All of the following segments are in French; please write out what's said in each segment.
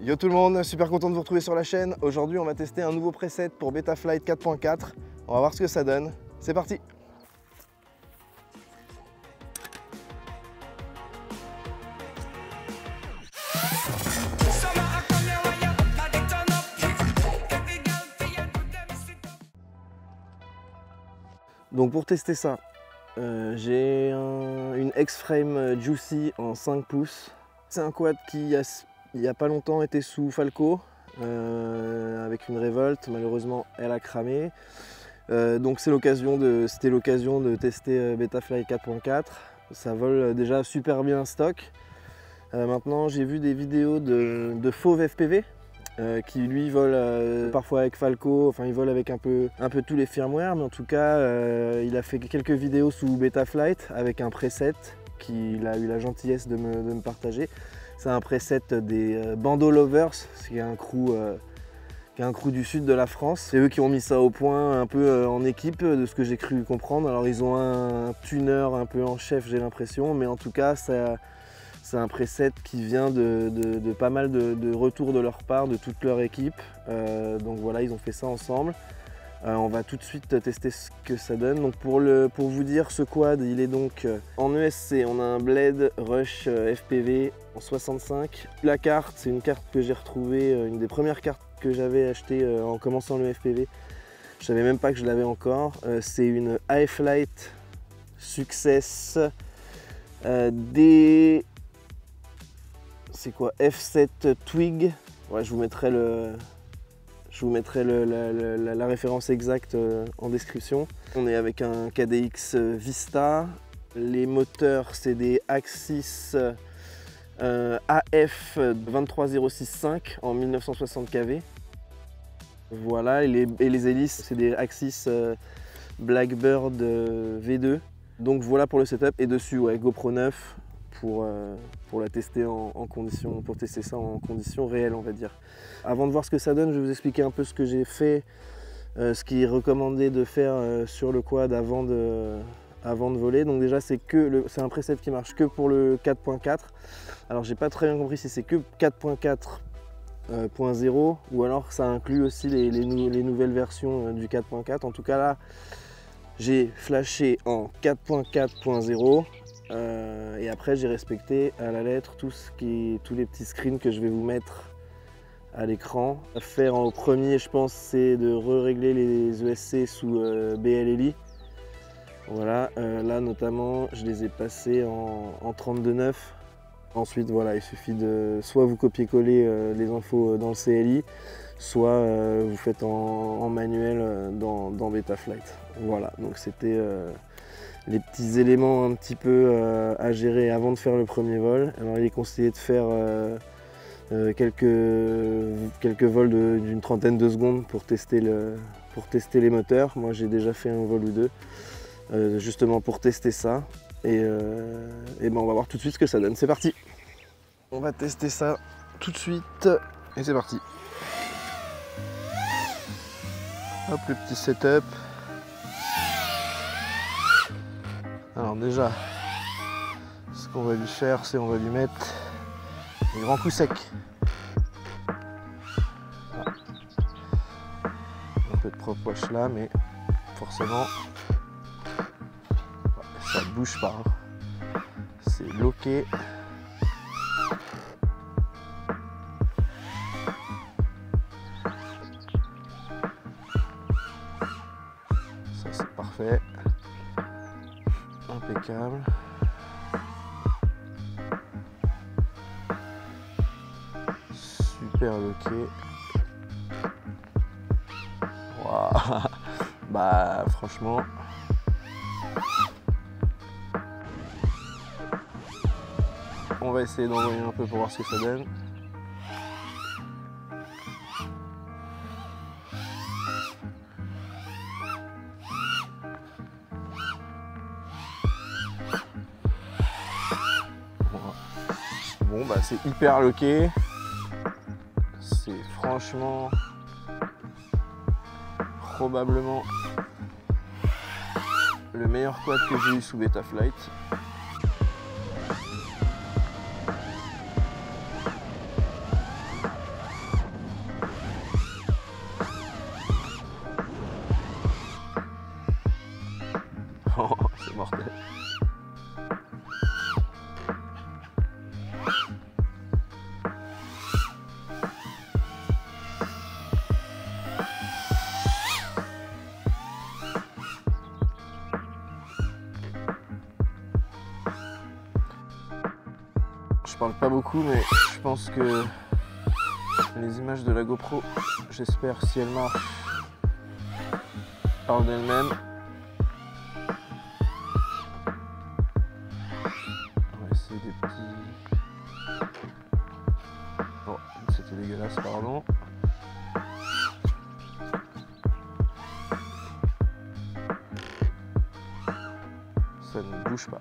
Yo tout le monde, super content de vous retrouver sur la chaîne. Aujourd'hui on va tester un nouveau preset pour Betaflight 4.4. On va voir ce que ça donne. C'est parti! Donc pour tester ça, j'ai une X-Frame Juicy en 5 pouces. C'est un quad qui il n'y a pas longtemps été sous Falco avec une révolte. Malheureusement elle a cramé. Donc c'était l'occasion de tester Betaflight 4.4. Ça vole déjà super bien stock. Maintenant j'ai vu des vidéos de Fauve FPV. Qui lui vole parfois avec Falco, enfin il vole avec un peu tous les firmware, mais en tout cas il a fait quelques vidéos sous Betaflight avec un preset qu'il a eu la gentillesse de me partager. C'est un preset des Bando Lovers, qui est un crew du sud de la France. C'est eux qui ont mis ça au point un peu en équipe, de ce que j'ai cru comprendre. Alors ils ont un tuner un peu en chef, j'ai l'impression, mais en tout cas c'est un preset qui vient de pas mal de retours de leur part, de toute leur équipe. Donc voilà, ils ont fait ça ensemble. On va tout de suite tester ce que ça donne. Donc pour vous dire, ce quad, il est donc en ESC. On a un Blade Rush FPV en 65. La carte, c'est une carte que j'ai retrouvée, une des premières cartes que j'avais achetées en commençant le FPV. Je savais même pas que je l'avais encore. C'est une iFlight Success D... C'est quoi? F7 Twig. Ouais, je vous mettrai la référence exacte en description. On est avec un KDX Vista. Les moteurs, c'est des Axis AF 23065 en 1960 kV. Voilà, et les hélices, c'est des Axis Blackbird V2. Donc voilà pour le setup. Et dessus, ouais, GoPro 9. Pour la tester pour tester ça en conditions réelles, on va dire. Avant de voir ce que ça donne, je vais vous expliquer un peu ce que j'ai fait, ce qui est recommandé de faire sur le quad avant de voler. Donc déjà c'est un preset qui marche que pour le 4.4. Alors j'ai pas très bien compris si c'est que 4.4.0 ou alors ça inclut aussi les nouvelles versions du 4.4. En tout cas là, j'ai flashé en 4.4.0. Et après j'ai respecté à la lettre tous les petits screens que je vais vous mettre à l'écran. À faire en premier, je pense, c'est de régler les ESC sous BLLI. Voilà, là notamment je les ai passés en 32.9. Ensuite voilà, il suffit de soit vous copier-coller les infos dans le CLI, soit vous faites en manuel dans Betaflight. Voilà, donc c'était les petits éléments un petit peu à gérer avant de faire le premier vol. Alors il est conseillé de faire quelques vols d'une trentaine de secondes pour tester les moteurs. Moi j'ai déjà fait un vol ou deux justement pour tester ça. Et ben on va voir tout de suite ce que ça donne. C'est parti! On va tester ça tout de suite et c'est parti! Hop, le petit setup. Alors déjà, ce qu'on va lui faire, c'est on va lui mettre des grands coups secs. Voilà. Un peu de prop wash là, mais forcément, ça ne bouge pas. C'est bloqué. Ça c'est parfait. Impeccable. Super loqué. Wow. Bah franchement. On va essayer d'envoyer un peu pour voir ce que ça donne. Bon bah c'est hyper loqué, c'est franchement probablement le meilleur quad que j'ai eu sous Betaflight. Non, c'est mortel. Je parle pas beaucoup, mais je pense que les images de la GoPro, j'espère, si elles marchent, parlent d'elles-mêmes. On va essayer des petits... Oh, c'était dégueulasse, pardon. Ça ne bouge pas.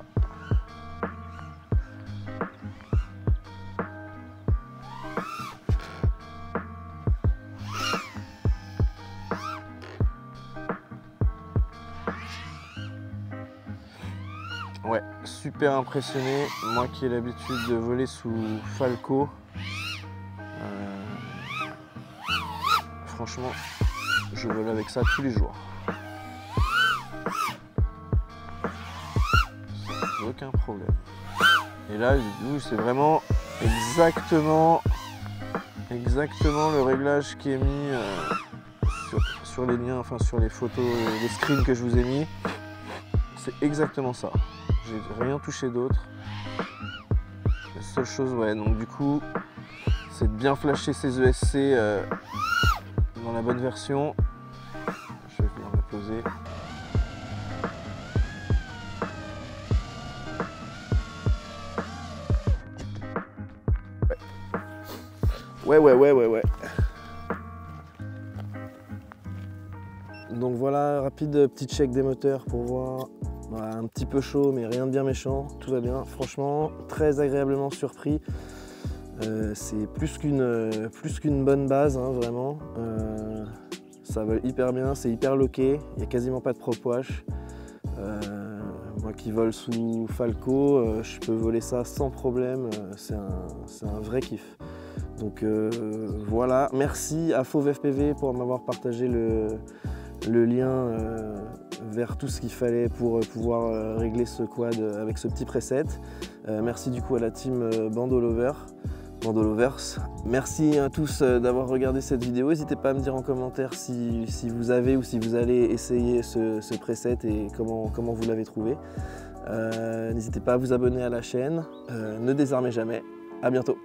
Ouais, super impressionné. Moi qui ai l'habitude de voler sous Falco, franchement, je vole avec ça tous les jours. Sans aucun problème. Et là, du coup, c'est vraiment exactement le réglage qui est mis sur les liens, enfin sur les photos, les screens que je vous ai mis. C'est exactement ça. J'ai rien touché d'autre. La seule chose, ouais, donc du coup, c'est de bien flasher ces ESC dans la bonne version. Je vais venir me poser. Ouais. Donc voilà, rapide petit check des moteurs pour voir. Voilà, un petit peu chaud, mais rien de bien méchant, tout va bien. Franchement, très agréablement surpris. C'est plus qu'une bonne base, hein, vraiment. Ça vole hyper bien, c'est hyper loqué, il n'y a quasiment pas de prop wash. Moi qui vole sous Falco, je peux voler ça sans problème, c'est un vrai kiff. Donc voilà, merci à Fauve FPV pour m'avoir partagé le lien vers tout ce qu'il fallait pour pouvoir régler ce quad avec ce petit preset. Merci du coup à la team Bandolovers. Merci à tous d'avoir regardé cette vidéo. N'hésitez pas à me dire en commentaire si vous avez ou si vous allez essayer ce preset et comment vous l'avez trouvé. N'hésitez pas à vous abonner à la chaîne. Ne désarmez jamais. À bientôt.